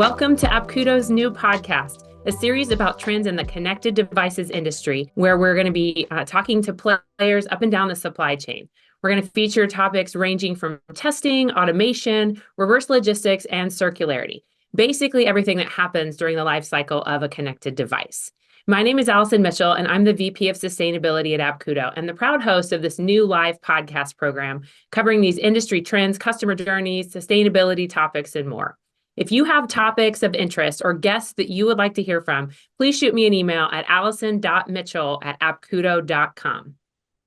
Welcome to Apkudo's new podcast, a series about trends in the connected devices industry, where we're going to be talking to players up and down the supply chain. We're going to feature topics ranging from testing, automation, reverse logistics, and circularity. Basically everything that happens during the life cycle of a connected device. My name is Allyson Mitchell, and I'm the VP of Sustainability at Apkudo and the proud host of this new live podcast program covering these industry trends, customer journeys, sustainability topics, and more. If you have topics of interest or guests that you would like to hear from, please shoot me an email at allyson.mitchell@apkudo.com.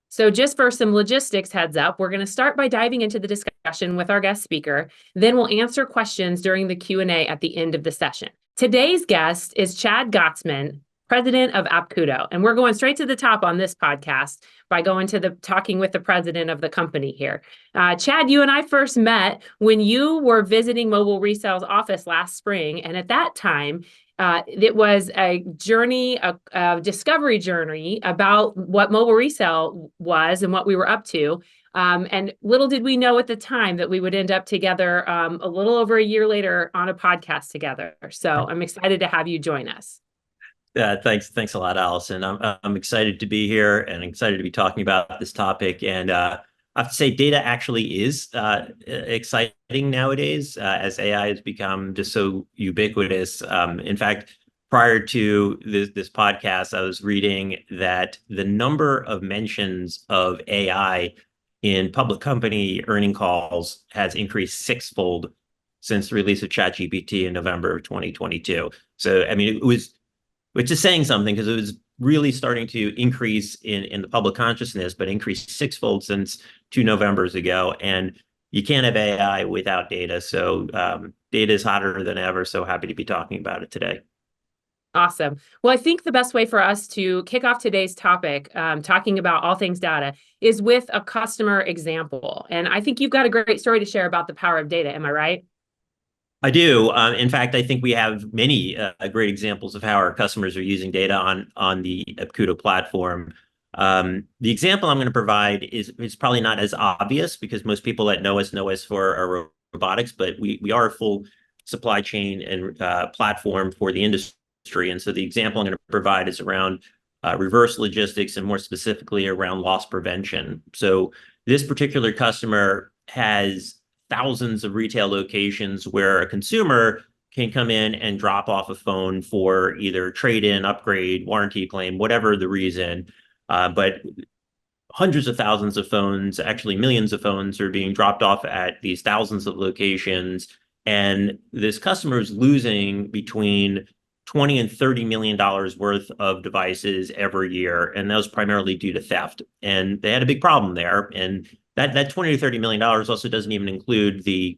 So just for some logistics heads up, we're going to start by diving into the discussion with our guest speaker. Then we'll answer questions during the Q&A at the end of the session. Today's guest is Chad Gottesman, president of Apkudo. And we're going straight to the top on this podcast by going to talking with the president of the company here. Chad, you and I first met when you were visiting Mobile Resale's office last spring. And at that time, it was a journey, a discovery journey about what mobile resale was and what we were up to. And little did we know at the time that we would end up together a little over a year later on a podcast together. So I'm excited to have you join us. Thanks a lot, Allyson. I'm excited to be here and excited to be talking about this topic. And I have to say, data actually is exciting nowadays as AI has become just so ubiquitous. In fact, prior to this podcast, I was reading that the number of mentions of AI in public company earning calls has increased sixfold since the release of ChatGPT in November of 2022. So, I mean, which is saying something because it was really starting to increase in the public consciousness, but increased sixfold since 2 Novembers ago. And you can't have AI without data. So data is hotter than ever. So happy to be talking about it today. Awesome. Well, I think the best way for us to kick off today's topic, talking about all things data, is with a customer example. And I think you've got a great story to share about the power of data. Am I right? I do. In fact, I think we have many great examples of how our customers are using data on the Apkudo platform. The example I'm going to provide is probably not as obvious because most people that know us for our robotics, but we are a full supply chain and platform for the industry. And so the example I'm going to provide is around reverse logistics and more specifically around loss prevention. So this particular customer has thousands of retail locations where a consumer can come in and drop off a phone for either trade-in, upgrade, warranty claim, whatever the reason. But hundreds of thousands of phones, actually millions of phones, are being dropped off at these thousands of locations. And this customer is losing between $20 and $30 million worth of devices every year. And that was primarily due to theft. And they had a big problem there. And that 20 to $30 million also doesn't even include the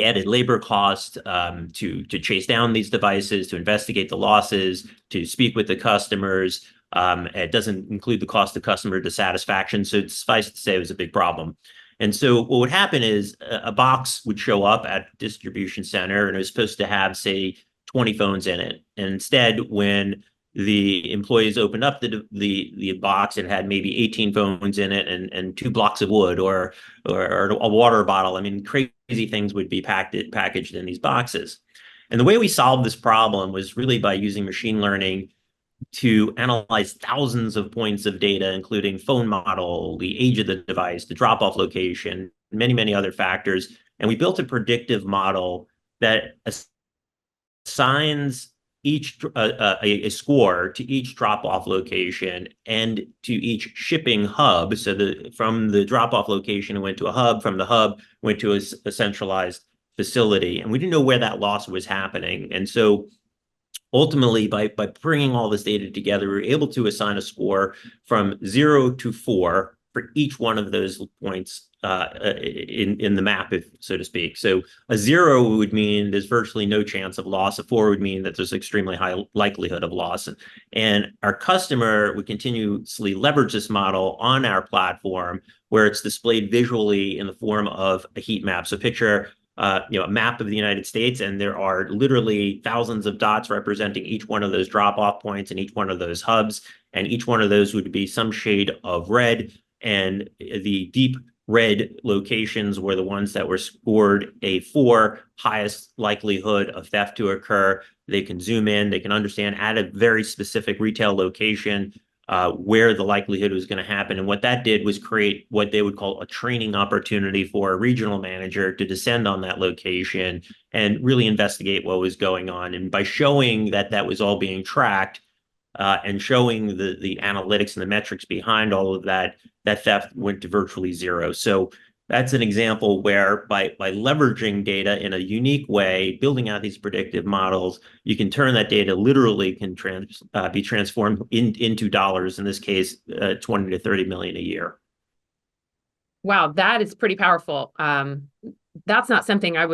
added labor cost to chase down these devices, to investigate the losses, to speak with the customers. It doesn't include the cost of customer dissatisfaction. So suffice to say, it was a big problem. And so what would happen is a box would show up at the distribution center, and it was supposed to have, say, 20 phones in it. And instead, when the employees opened up the box and had maybe 18 phones in it and 2 blocks of wood or a water bottle. I mean, crazy things would be packaged in these boxes. And the way we solved this problem was really by using machine learning to analyze thousands of points of data, including phone model, the age of the device, the drop-off location, many, many other factors. And we built a predictive model that assigns each a score to each drop-off location and to each shipping hub. So from the drop-off location, it went to a hub. From the hub, went to a centralized facility. And we didn't know where that loss was happening. And so ultimately, by bringing all this data together, we were able to assign a score from 0 to 4 for each one of those points in the map, so to speak. So a 0 would mean there's virtually no chance of loss. A 4 would mean that there's extremely high likelihood of loss. And our customer would continuously leverage this model on our platform where it's displayed visually in the form of a heat map. So picture a map of the United States, and there are literally thousands of dots representing each one of those drop-off points and each one of those hubs. And each one of those would be some shade of red. And the deep red locations were the ones that were scored a 4, highest likelihood of theft to occur. They can zoom in, they can understand at a very specific retail location where the likelihood was going to happen. And what that did was create what they would call a training opportunity for a regional manager to descend on that location and really investigate what was going on. And by showing that that was all being tracked, and showing the analytics and the metrics behind all of that, that theft went to virtually zero. So that's an example where by leveraging data in a unique way, building out these predictive models, you can turn that data literally can be transformed into dollars, in this case, 20 to 30 million a year. Wow, that is pretty powerful. That's not something I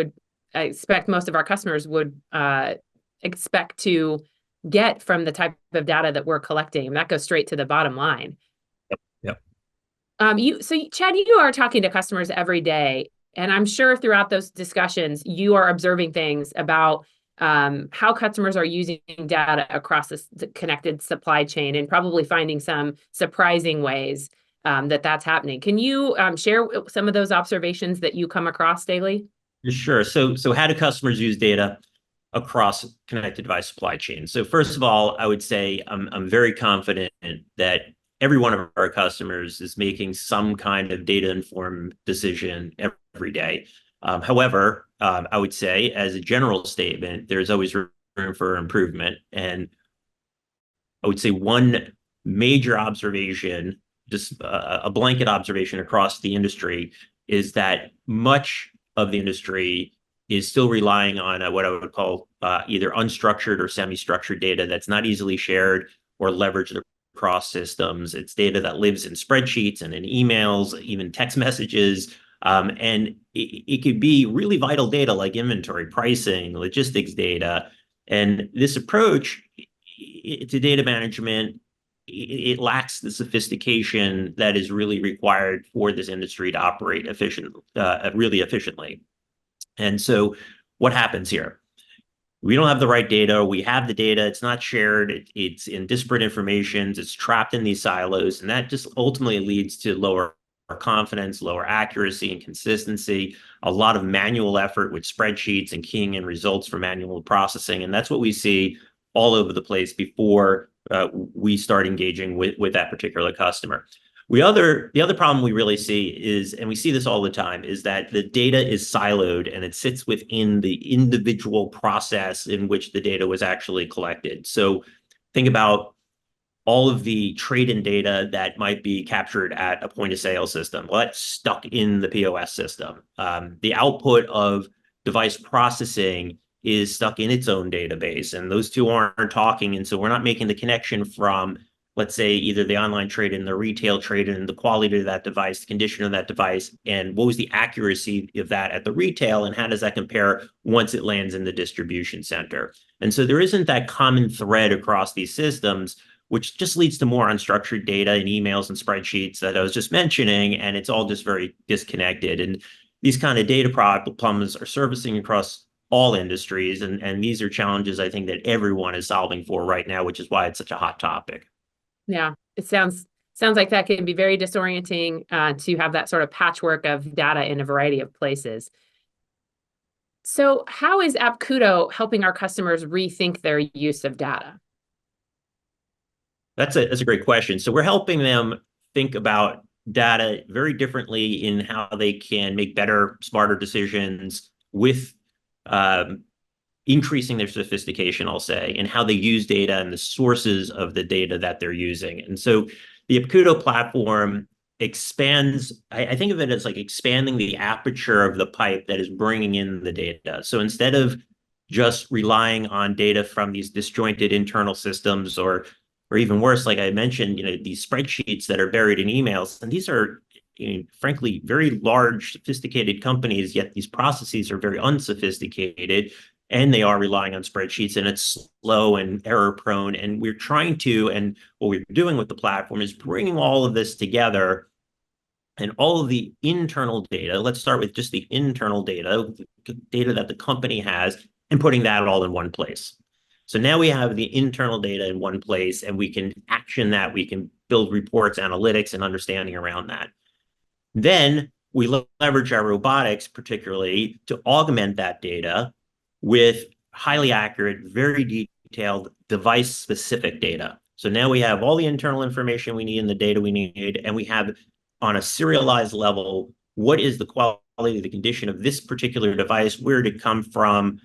expect most of our customers would expect to get from the type of data that we're collecting. And that goes straight to the bottom line. Yep. So Chad, you are talking to customers every day, and I'm sure throughout those discussions, you are observing things about how customers are using data across the connected supply chain, and probably finding some surprising ways that's happening. Can you share some of those observations that you come across daily? Sure. So how do customers use data across connected device supply chain? So first of all, I would say I'm very confident that every one of our customers is making some kind of data-informed decision every day. However, I would say, as a general statement, there's always room for improvement. And I would say one major observation, just a blanket observation across the industry, is that much of the industry is still relying on what I would call either unstructured or semi-structured data that's not easily shared or leveraged across systems. It's data that lives in spreadsheets and in emails, even text messages. And it could be really vital data like inventory, pricing, logistics data. And this approach to data management, it lacks the sophistication that is really required for this industry to operate really efficiently. And so what happens here? We don't have the right data. We have the data. It's not shared. It's in disparate informations. It's trapped in these silos. And that just ultimately leads to lower confidence, lower accuracy and consistency, a lot of manual effort with spreadsheets and keying in results for manual processing. And that's what we see all over the place before we start engaging with that particular customer. The other problem we really see is, and we see this all the time, is that the data is siloed and it sits within the individual process in which the data was actually collected. So think about all of the trade-in data that might be captured at a point of sale system. Well, that's stuck in the POS system. The output of device processing is stuck in its own database, and those two aren't talking. And so we're not making the connection from, let's say, either the online trade-in, the retail trade-in, the quality of that device, the condition of that device, and what was the accuracy of that at the retail, and how does that compare once it lands in the distribution center? And so there isn't that common thread across these systems, which just leads to more unstructured data and emails and spreadsheets that I was just mentioning, and it's all just very disconnected. And these kind of data problems are surfacing across all industries, and these are challenges I think that everyone is solving for right now, which is why it's such a hot topic. Yeah, it sounds like that can be very disorienting to have that sort of patchwork of data in a variety of places. So how is Apkudo helping our customers rethink their use of data? That's a great question. So we're helping them think about data very differently in how they can make better, smarter decisions with increasing their sophistication, I'll say, and how they use data and the sources of the data that they're using. And so the Apkudo platform expands, I think of it as like expanding the aperture of the pipe that is bringing in the data. So instead of just relying on data from these disjointed internal systems, or even worse, like I mentioned, these spreadsheets that are buried in emails, and these are, frankly, very large, sophisticated companies, yet these processes are very unsophisticated, and they are relying on spreadsheets, and it's slow and error prone. And we're trying to, and what we're doing with the platform is bringing all of this together, and all of the internal data. Let's start with just the internal data that the company has, and putting that all in one place. So now we have the internal data in one place, and we can action that. We can build reports, analytics, and understanding around that. Then we leverage our robotics particularly to augment that data with highly accurate, very detailed device-specific data. So now we have all the internal information we need and the data we need, and we have on a serialized level, what is the quality, the condition of this particular device, where did it come from,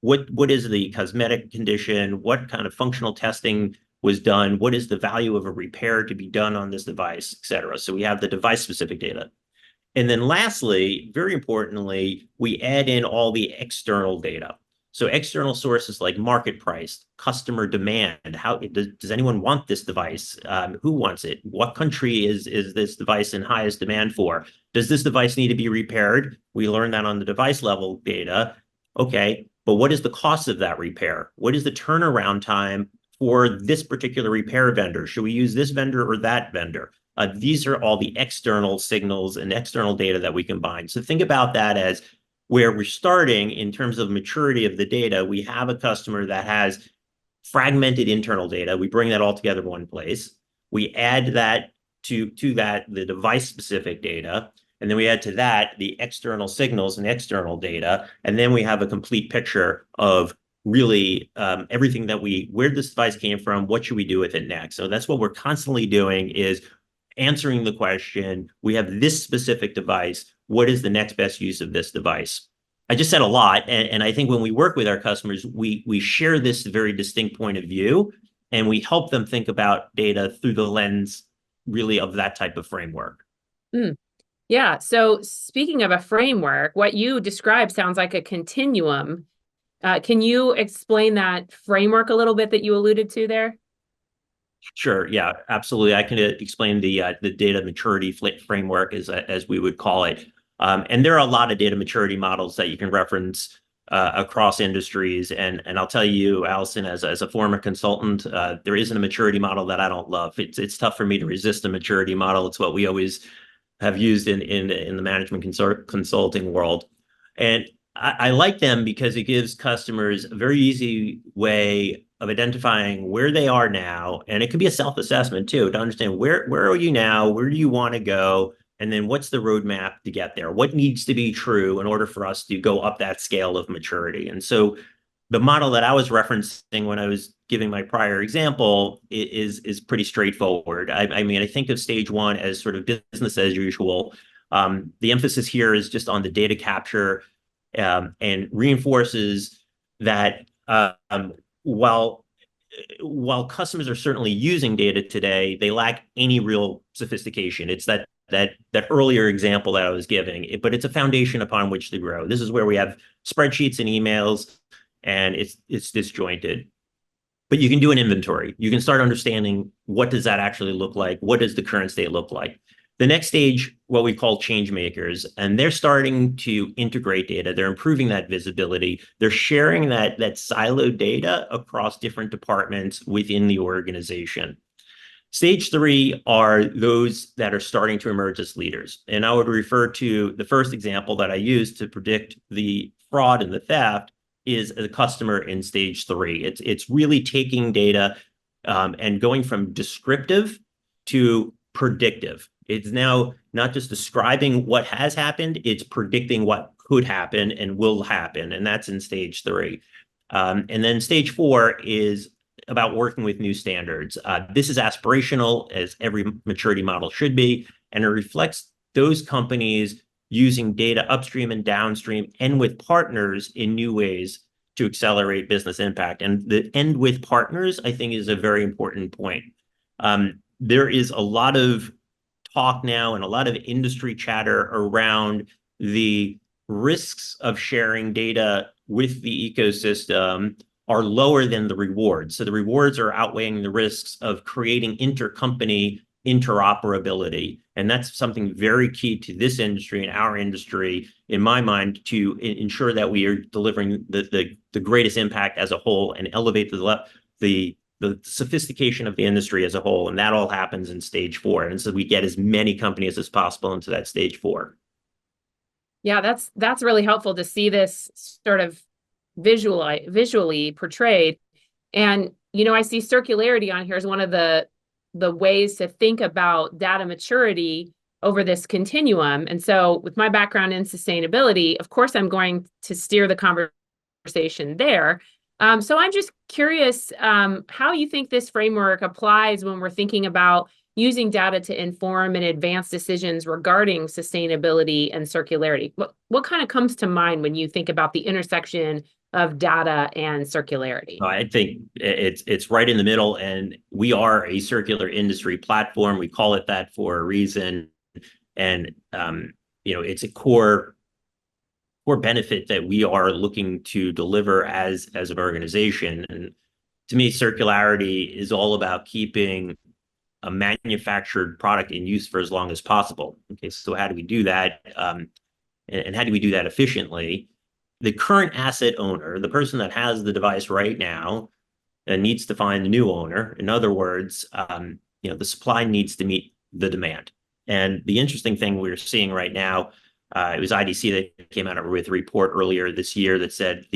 what is the cosmetic condition, what kind of functional testing was done, what is the value of a repair to be done on this device, et cetera. So we have the device-specific data. And then lastly, very importantly, we add in all the external data. So external sources like market price, customer demand, how does anyone want this device? Who wants it? What country is this device in highest demand for? Does this device need to be repaired? We learn that on the device level data. Okay, but what is the cost of that repair? What is the turnaround time for this particular repair vendor? Should we use this vendor or that vendor? These are all the external signals and external data that we combine. So think about that as where we're starting in terms of maturity of the data. We have a customer that has fragmented internal data. We bring that all together in one place. We add that to that the device-specific data. And then we add to that the external signals and external data. And then we have a complete picture of really everything that where this device came from, what should we do with it next? So that's what we're constantly doing, is answering the question, we have this specific device, what is the next best use of this device? I just said a lot, and I think when we work with our customers, we share this very distinct point of view, and we help them think about data through the lens really of that type of framework. Mm. Yeah. So speaking of a framework, what you described sounds like a continuum. Can you explain that framework a little bit that you alluded to there? Sure. Yeah, absolutely. I can explain the data maturity framework, as we would call it. And there are a lot of data maturity models that you can reference across industries. And I'll tell you, Allyson, as a former consultant, there isn't a maturity model that I don't love. It's tough for me to resist a maturity model. It's what we always have used in the management consulting world. And I like them because it gives customers a very easy way of identifying where they are now. And it can be a self-assessment too, to understand where are you now, where do you want to go, and then what's the roadmap to get there? What needs to be true in order for us to go up that scale of maturity? And so the model that I was referencing when I was giving my prior example is pretty straightforward. I mean, I think of stage one as sort of business as usual. The emphasis here is just on the data capture, and reinforces that while customers are certainly using data today, they lack any real sophistication. It's that earlier example that I was giving, but it's a foundation upon which to grow. This is where we have spreadsheets and emails, and it's disjointed. But you can do an inventory. You can start understanding, what does that actually look like? What does the current state look like? The next stage, what we call change makers, and they're starting to integrate data. They're improving that visibility. They're sharing that siloed data across different departments within the organization. Stage three are those that are starting to emerge as leaders. And I would refer to the first example that I used to predict the fraud and the theft is a customer in stage three. It's really taking data and going from descriptive to predictive. It's now not just describing what has happened, it's predicting what could happen and will happen. And that's in stage three. And then stage four is about working with new standards. This is aspirational, as every maturity model should be, and it reflects those companies using data upstream and downstream and with partners in new ways to accelerate business impact. And the end with partners, I think, is a very important point. There is a lot of talk now and a lot of industry chatter around the risks of sharing data with the ecosystem are lower than the rewards. So the rewards are outweighing the risks of creating intercompany interoperability. And that's something very key to this industry and our industry, in my mind, to ensure that we are delivering the greatest impact as a whole and elevate the sophistication of the industry as a whole. And that all happens in stage four. And so we get as many companies as possible into that stage four. Yeah, that's really helpful to see this sort of visually portrayed. And, I see circularity on here as one of the ways to think about data maturity. over this continuum. And so with my background in sustainability, of course, I'm going to steer the conversation there. So I'm just curious how you think this framework applies when we're thinking about using data to inform and advance decisions regarding sustainability and circularity. What kind of comes to mind when you think about the intersection of data and circularity? I think it's right in the middle, and we are a circular industry platform. We call it that for a reason, and it's a core benefit that we are looking to deliver as an organization. And to me, circularity is all about keeping a manufactured product in use for as long as possible. Okay, so how do we do that? And how do we do that efficiently? The current asset owner, the person that has the device right now, needs to find a new owner. In other words, the supply needs to meet the demand. And the interesting thing we're seeing right now, it was IDC that came out with a report earlier this year that said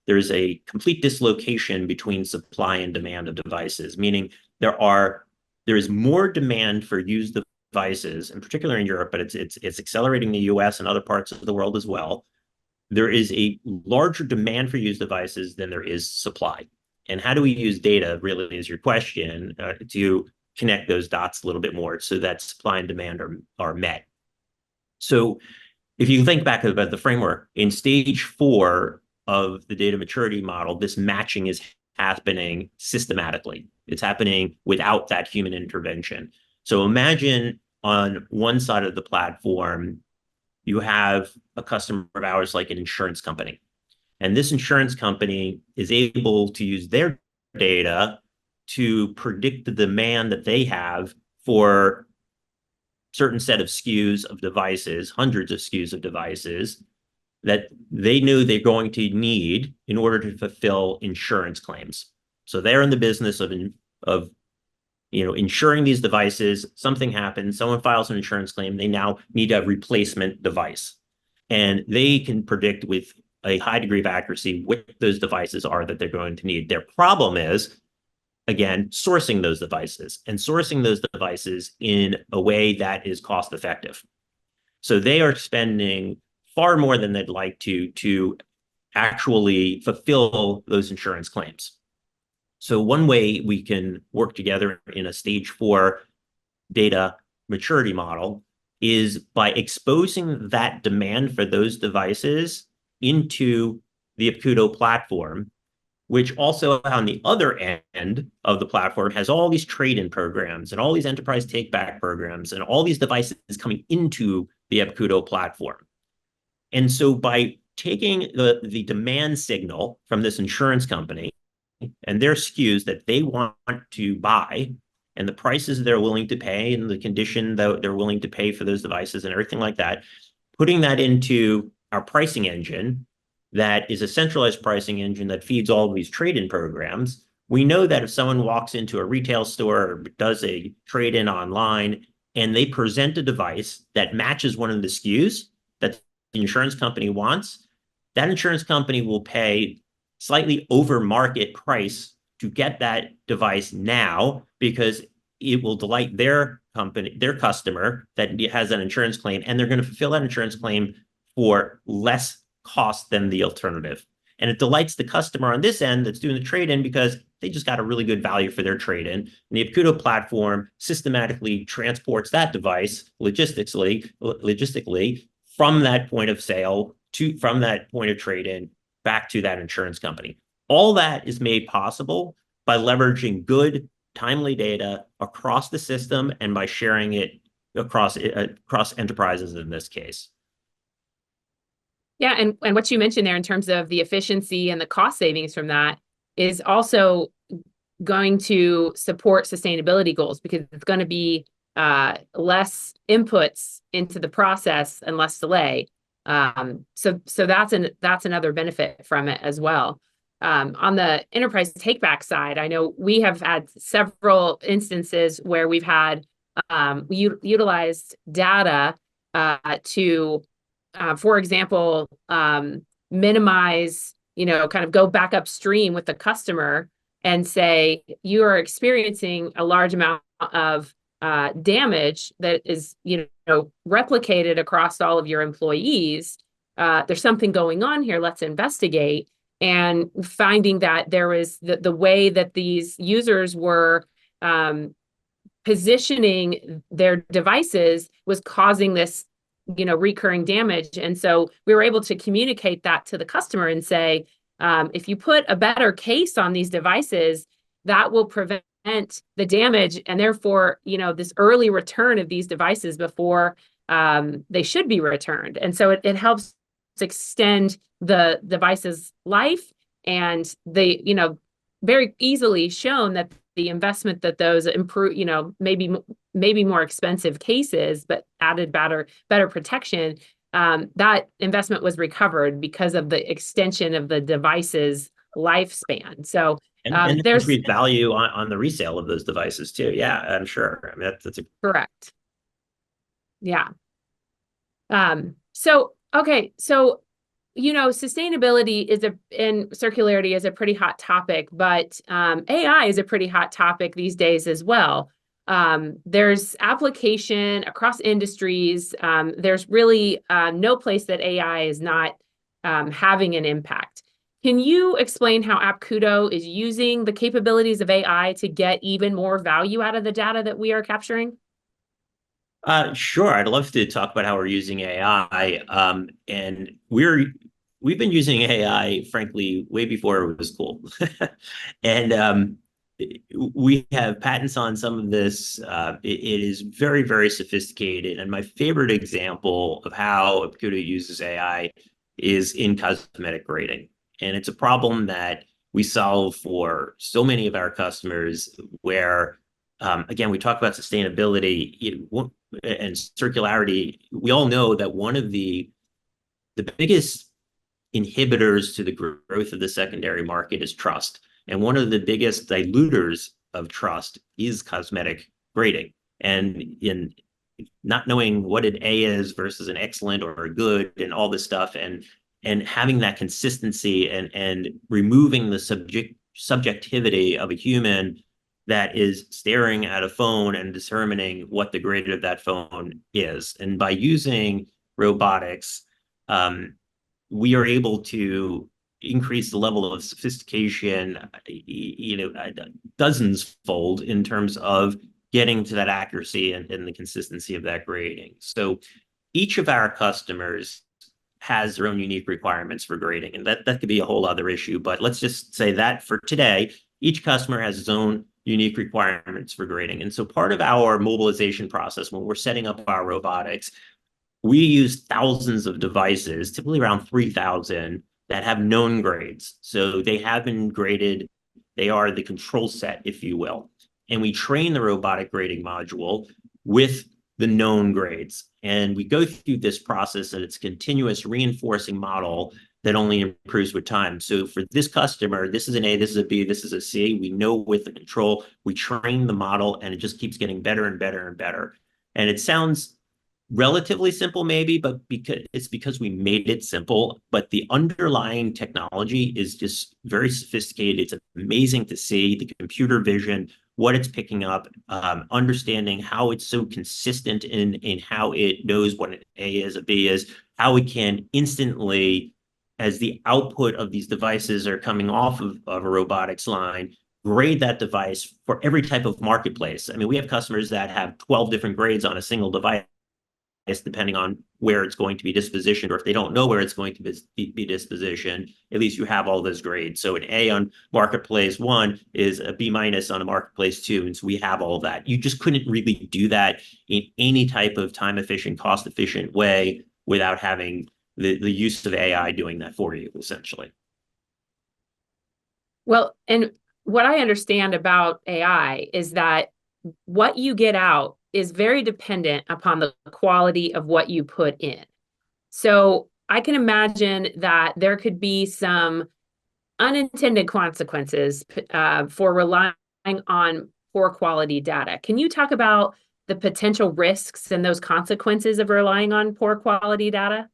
there's a complete dislocation between supply and demand of devices, meaning there is more demand for used devices, in particular in Europe, but it's accelerating the US and other parts of the world as well. There is a larger demand for used devices than there is supply. And how do we use data, really, is your question, to connect those dots a little bit more so that supply and demand are met. So if you think back about the framework, in stage 4 of the data maturity model, this matching is happening systematically. It's happening without that human intervention. So imagine on one side of the platform, you have a customer of ours like an insurance company. And this insurance company is able to use their data to predict the demand that they have for certain set of SKUs of devices, hundreds of SKUs of devices that they knew they're going to need in order to fulfill insurance claims. So they're in the business of insuring these devices. Something happens, someone files an insurance claim, they now need a replacement device. And they can predict with a high degree of accuracy what those devices are that they're going to need. Their problem is, again, sourcing those devices in a way that is cost effective. So they are spending far more than they'd like to actually fulfill those insurance claims. So one way we can work together in a stage 4 data maturity model is by exposing that demand for those devices into the Apkudo platform, which also on the other end of the platform has all these trade-in programs and all these enterprise take-back programs and all these devices coming into the Apkudo platform. And so by taking the demand signal from this insurance company and their SKUs that they want to buy and the prices they're willing to pay and the condition that they're willing to pay for those devices and everything like that, putting that into our pricing engine that is a centralized pricing engine that feeds all of these trade-in programs, we know that if someone walks into a retail store or does a trade-in online and they present a device that matches one of the SKUs that the insurance company wants, that insurance company will pay slightly over market price to get that device now because it will delight their company, their customer that has an insurance claim, and they're going to fulfill that insurance claim for less cost than the alternative. And it delights the customer on this end that's doing the trade-in because they just got a really good value for their trade-in. And the Apkudo platform systematically transports that device logistically from that point of sale from that point of trade-in back to that insurance company. All that is made possible by leveraging good, timely data across the system and by sharing it across enterprises in this case. Yeah, and what you mentioned there in terms of the efficiency and the cost savings from that is also going to support sustainability goals because it's going to be less inputs into the process and less delay. So that's another benefit from it as well. On the enterprise take-back side, I know we have had several instances where we've had we utilized data to for example, minimize, kind of go back upstream with the customer and say, you are experiencing a large amount of damage that is, replicated across all of your employees, there's something going on here, let's investigate. And finding that there was the way that these users were positioning their devices was causing this, recurring damage. And so we were able to communicate that to the customer and say, if you put a better case on these devices, that will prevent the damage, and therefore, this early return of these devices before they should be returned. And so it helps extend the device's life, and they, very easily shown that the investment that those improve, maybe more expensive cases, but added better protection, that investment was recovered because of the extension of the device's lifespan. So and there's increased value on the resale of those devices too. Yeah, I'm sure. I mean, that's correct. Yeah. So sustainability and circularity is a pretty hot topic, but AI is a pretty hot topic these days as well. There's application across industries. There's really no place that AI is not having an impact. Can you explain how Apkudo is using the capabilities of AI to get even more value out of the data that we are capturing? Sure. I'd love to talk about how we're using AI. And we've been using AI, frankly, way before it was cool. And we have patents on some of this. It is very, very sophisticated. And my favorite example of how Apkudo uses AI is in cosmetic grading. And it's a problem that we solve for so many of our customers where, again, we talk about sustainability and circularity. We all know that one of the biggest inhibitors to the growth of the secondary market is trust. And one of the biggest diluters of trust is cosmetic grading. And in not knowing what an A is versus an excellent or a good and all this stuff, and having that consistency and removing the subjectivity of a human that is staring at a phone and determining what the grade of that phone is. And by using robotics, we are able to increase the level of sophistication, dozens fold in terms of getting to that accuracy and the consistency of that grading. So each of our customers has their own unique requirements for grading, and that could be a whole other issue. But let's just say that for today, each customer has his own unique requirements for grading. And so part of our mobilization process, when we're setting up our robotics, we use thousands of devices, typically around 3,000, that have known grades. So they have been graded. They are the control set, if you will. And we train the robotic grading module with the known grades. And we go through this process, and it's a continuous reinforcing model that only improves with time. So for this customer, this is an A, this is a B, this is a C. We know with the control, we train the model, and it just keeps getting better and better and better. And it sounds relatively simple, maybe, but because we made it simple. But the underlying technology is just very sophisticated. It's amazing to see the computer vision, what it's picking up, understanding how it's so consistent in how it knows what an A is, a B is, how it can instantly, as the output of these devices are coming off of a robotics line, grade that device for every type of marketplace. I mean, we have customers that have 12 different grades on a single device, depending on where it's going to be dispositioned, or if they don't know where it's going to be dispositioned, at least you have all those grades. So an A on marketplace 1 is a B- on a marketplace 2, and so we have all of that. You just couldn't really do that in any type of time-efficient, cost-efficient way without having the use of AI doing that for you, essentially. Well, and what I understand about AI is that what you get out is very dependent upon the quality of what you put in. So I can imagine that there could be some unintended consequences for relying on poor quality data. Can you talk about the potential risks and those consequences of relying on poor quality data?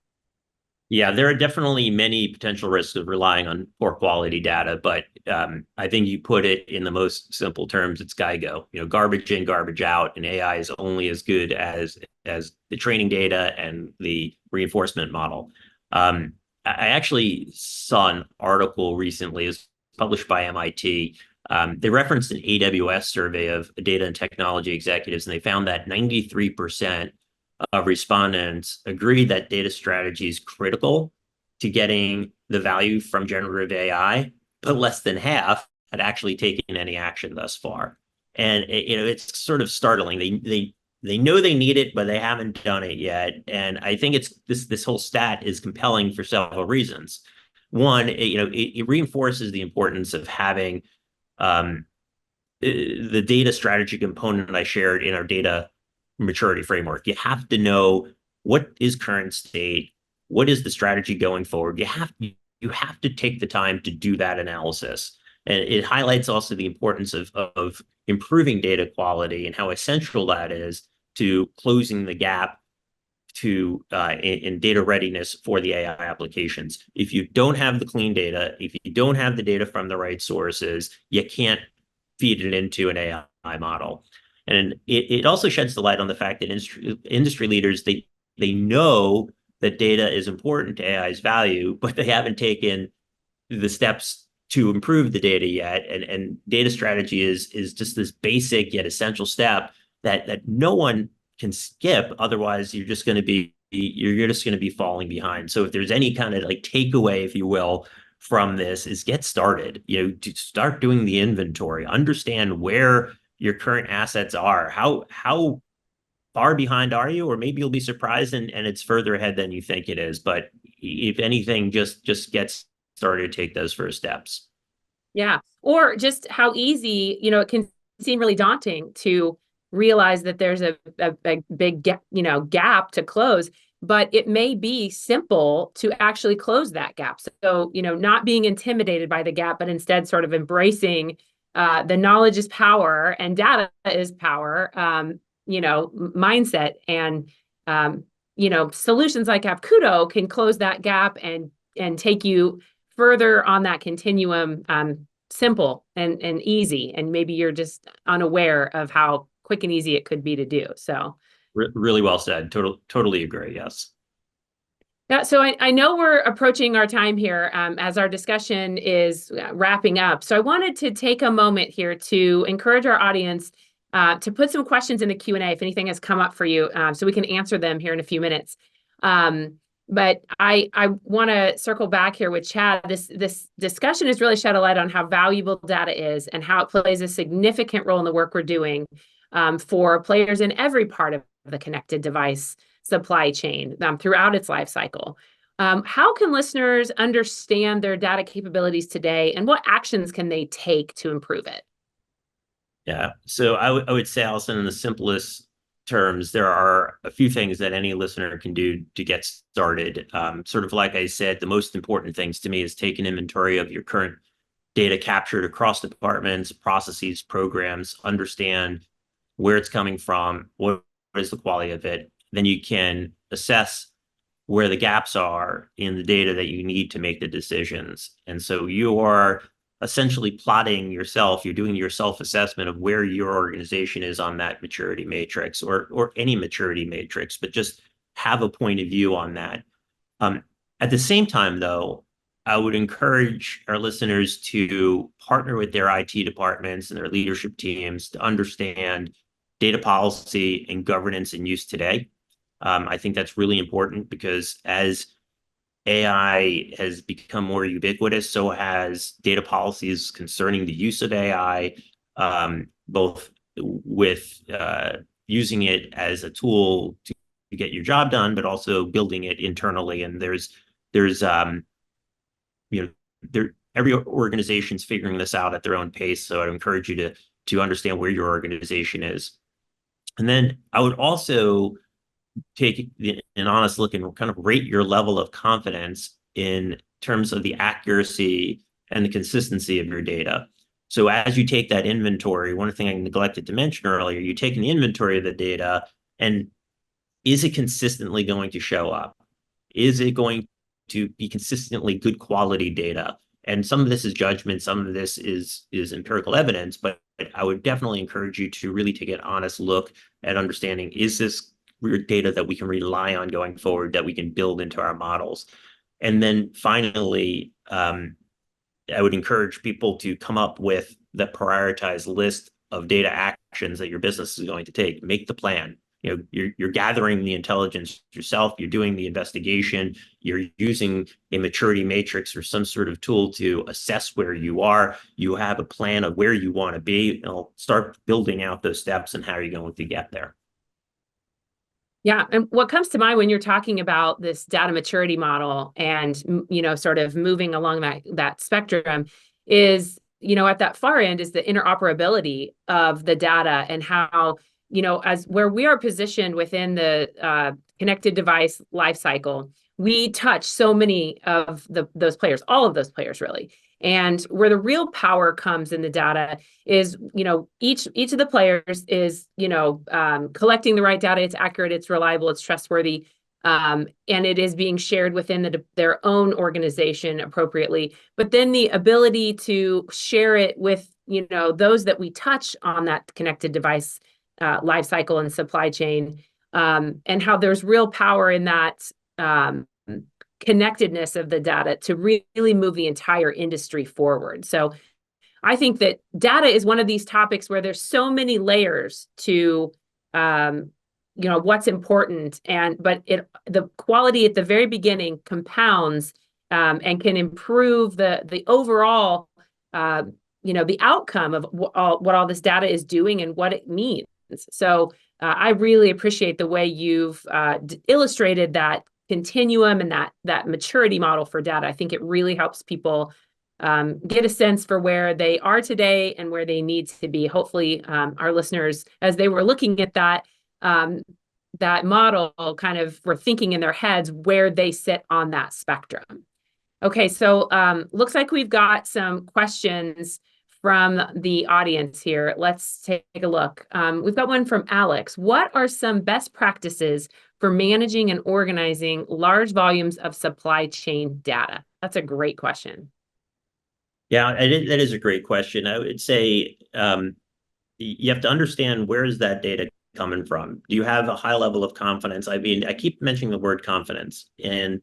Yeah, there are definitely many potential risks of relying on poor quality data, but I think you put it in the most simple terms. It's GIGO, garbage in, garbage out, and AI is only as good as the training data and the reinforcement model. I actually saw an article recently, it was published by MIT. They referenced an AWS survey of data and technology executives, and they found that 93% of respondents agreed that data strategy is critical to getting the value from generative AI, but less than half had actually taken any action thus far. And it's sort of startling. They know they need it, but they haven't done it yet. And I think it's this whole stat is compelling for several reasons. One, it reinforces the importance of having um, the data strategy component I shared in our data maturity framework. You have to know what is current state, what is the strategy going forward. You have to take the time to do that analysis. And it highlights also the importance of improving data quality and how essential that is to closing the gap to in data readiness for the AI applications. If you don't have the clean data, if you don't have the data from the right sources, you can't feed it into an AI model. And it also sheds the light on the fact that industry leaders, they know that data is important to AI's value, but they haven't taken the steps to improve the data yet. And data strategy is just this basic yet essential step that no one can skip. Otherwise, you're just going to be falling behind. So if there's any kind of like takeaway, if you will, from this, is get started. To start doing the inventory, understand where your current assets are. How far behind are you? Or maybe you'll be surprised and it's further ahead than you think it is. But if anything, just get started, take those first steps. Yeah. Or just how easy, it can seem really daunting to realize that there's a big gap to close, but it may be simple to actually close that gap. So, not being intimidated by the gap, but instead sort of embracing the knowledge is power and data is power, mindset. And, solutions like Apkudo can close that gap and take you further on that continuum, simple and easy. And maybe you're just unaware of how quick and easy it could be to do. So Really well said. Totally agree. Yes. yeah, so I know we're approaching our time here, as our discussion is wrapping up. So I wanted to take a moment here to encourage our audience to put some questions in the Q&A if anything has come up for you, so we can answer them here in a few minutes. But I want to circle back here with Chad. This discussion has really shed a light on how valuable data is and how it plays a significant role in the work we're doing for players in every part of the connected device supply chain throughout its life cycle. How can listeners understand their data capabilities today, and what actions can they take to improve it? Yeah. So I would say, Allyson, in the simplest terms, there are a few things that any listener can do to get started. Sort of like I said, the most important things to me is take an inventory of your current data captured across departments, processes, programs, understand where it's coming from, what is the quality of it. Then you can assess where the gaps are in the data that you need to make the decisions. And so you are essentially plotting yourself, you're doing your self-assessment of where your organization is on that maturity matrix, or any maturity matrix, but just have a point of view on that. At the same time, though, I would encourage our listeners to partner with their IT departments and their leadership teams to understand data policy and governance in use today. I think that's really important because as AI has become more ubiquitous, so has data policies concerning the use of AI, both with using it as a tool to get your job done, but also building it internally. And there's every organization's figuring this out at their own pace. So I'd encourage you to understand where your organization is. And then I would also take an honest look and kind of rate your level of confidence in terms of the accuracy and the consistency of your data. So as you take that inventory, one thing I neglected to mention earlier, you take an inventory of the data, and is it consistently going to show up? Is it going to be consistently good quality data. And some of this is judgment, some of this is empirical evidence, but I would definitely encourage you to really take an honest look at understanding, is this data that we can rely on going forward, that we can build into our models? And then finally, I would encourage people to come up with the prioritized list of data actions that your business is going to take. Make the plan. You're gathering the intelligence yourself, you're doing the investigation, you're using a maturity matrix or some sort of tool to assess where you are. You have a plan of where you want to be, and start building out those steps and how you're going to get there. Yeah, and what comes to mind when you're talking about this data maturity model and, sort of moving along that spectrum is, at that far end is the interoperability of the data and how, as where we are positioned within the connected device lifecycle, we touch so many of those players, all of those players really. And where the real power comes in the data is, each of the players is, collecting the right data. It's accurate, it's reliable, it's trustworthy, and it is being shared within their own organization appropriately. But then the ability to share it with, those that we touch on that connected device life cycle and supply chain, and how there's real power in that connectedness of the data to really move the entire industry forward. So I think that data is one of these topics where there's so many layers to what's important, but the quality at the very beginning compounds and can improve the overall the outcome of what all this data is doing and what it means. So I really appreciate the way you've illustrated that continuum and that maturity model for data. I think it really helps people get a sense for where they are today and where they need to be. Hopefully, our listeners, as they were looking at that model, kind of were thinking in their heads where they sit on that spectrum. Okay, so looks like we've got some questions from the audience here. Let's take a look. We've got one from Alex. What are some best practices for managing and organizing large volumes of supply chain data? That's a great question. Yeah, that is a great question. I would say you have to understand, where is that data coming from? Do you have a high level of confidence? I mean, I keep mentioning the word confidence. And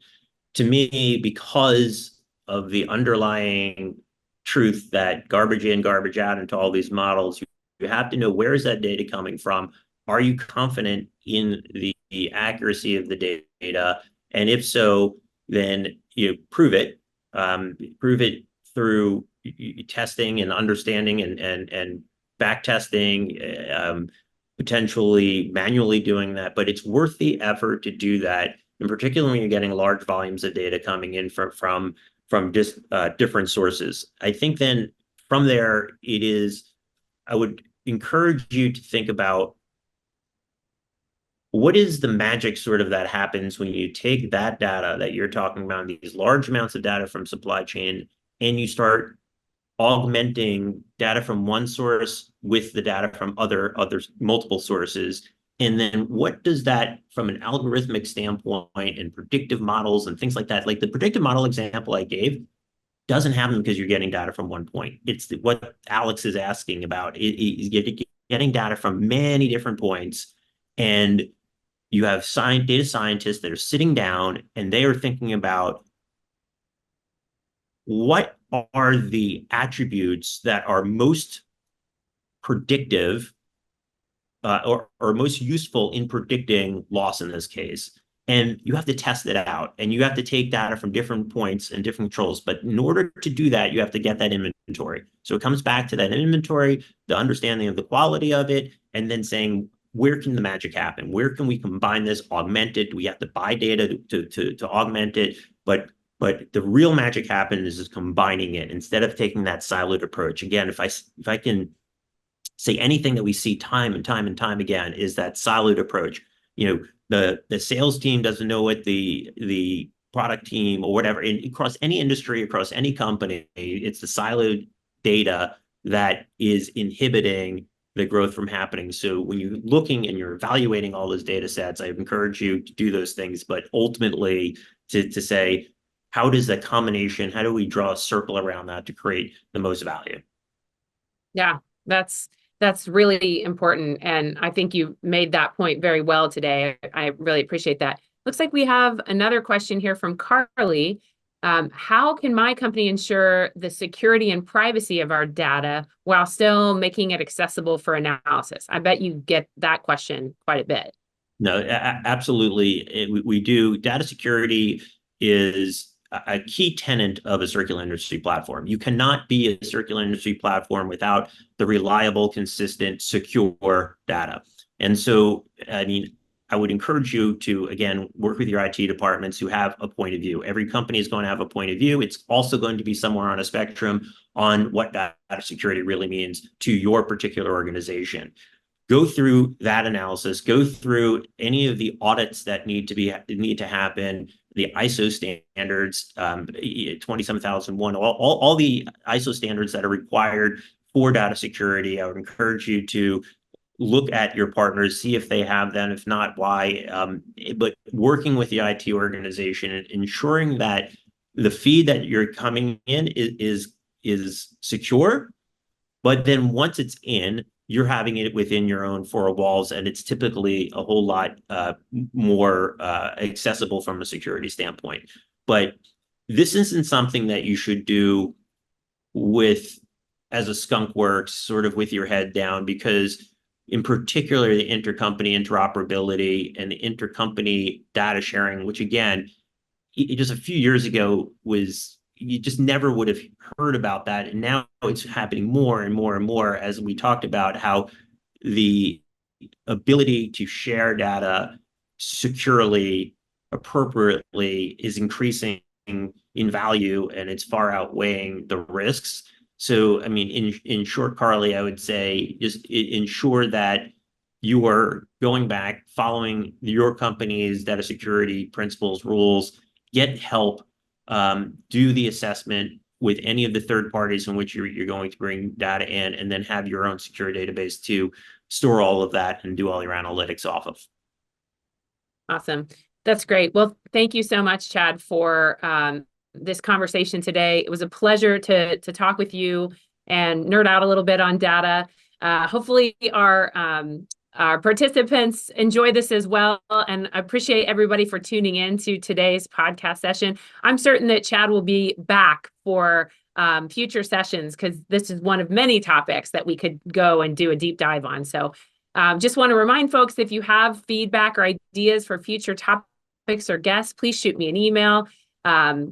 to me, because of the underlying truth that garbage in, garbage out into all these models, you have to know, where is that data coming from? Are you confident in the accuracy of the data? And if so, then you prove it. Prove it through testing and understanding and back testing, potentially manually doing that. But it's worth the effort to do that, in particular when you're getting large volumes of data coming in from just different sources. I think then from there, I would encourage you to think about, what is the magic sort of that happens when you take that data that you're talking about, these large amounts of data from supply chain, and you start augmenting data from one source with the data from other multiple sources. And then what does that, from an algorithmic standpoint and predictive models and things like that, like the predictive model example I gave, doesn't happen because you're getting data from one point. It's what Alex is asking about. Is getting data from many different points, and you have data scientists that are sitting down and they are thinking about, what are the attributes that are most predictive or most useful in predicting loss in this case. And you have to test it out, and you have to take data from different points and different controls. But in order to do that, you have to get that inventory. So it comes back to that inventory, the understanding of the quality of it, and then saying, where can the magic happen? Where can we combine this, augment it? Do we have to buy data to augment it? But the real magic happens is combining it instead of taking that siloed approach. Again, if I can say anything that we see time and time and time again, is that siloed approach. The sales team doesn't know what the product team or whatever, across any industry, across any company, it's the siloed data that is inhibiting the growth from happening. So when you're looking and you're evaluating all those data sets, I encourage you to do those things, but ultimately to say, how does that combination, how do we draw a circle around that to create the most value? Yeah, that's really important. And I think you made that point very well today. I really appreciate that. Looks like we have another question here from Carly. How can my company ensure the security and privacy of our data while still making it accessible for analysis? I bet you get that question quite a bit. No, absolutely. We do. Data security is a key tenet of a circular industry platform. You cannot be a circular industry platform without the reliable, consistent, secure data. And so, I mean, I would encourage you to, again, work with your IT departments who have a point of view. Every company is going to have a point of view. It's also going to be somewhere on a spectrum on what data security really means to your particular organization. Go through that analysis, go through any of the audits that need to happen, the ISO standards, 27001, all the ISO standards that are required for data security. I would encourage you to look at your partners, see if they have them, if not, why. But working with the IT organization and ensuring that the feed that you're coming in is secure, but then once it's in, you're having it within your own four walls, and it's typically a whole lot more accessible from a security standpoint. But this isn't something that you should do with as a skunk works, sort of with your head down, because in particular, the intercompany interoperability and the intercompany data sharing, which again, just a few years ago was you just never would have heard about that. And now it's happening more and more and more as we talked about how the ability to share data securely, appropriately is increasing in value and it's far outweighing the risks. So, I mean, in short, Carly, I would say just ensure that you are going back, following your company's data security principles, rules, get help, do the assessment with any of the third parties in which you're going to bring data in, and then have your own secure database to store all of that and do all your analytics off of. Awesome. That's great. Well, thank you so much, Chad, for this conversation today. It was a pleasure to talk with you and nerd out a little bit on data. Hopefully our participants enjoy this as well, and I appreciate everybody for tuning in to today's podcast session. I'm certain that Chad will be back for future sessions because this is one of many topics that we could go and do a deep dive on. So just want to remind folks, if you have feedback or ideas for future topics or guests, please shoot me an email.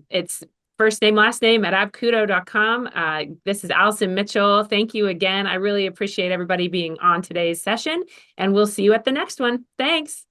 It's first name, last name at apkudo.com. This is Allyson Mitchell. Thank you again. I really appreciate everybody being on today's session, and we'll see you at the next one. Thanks.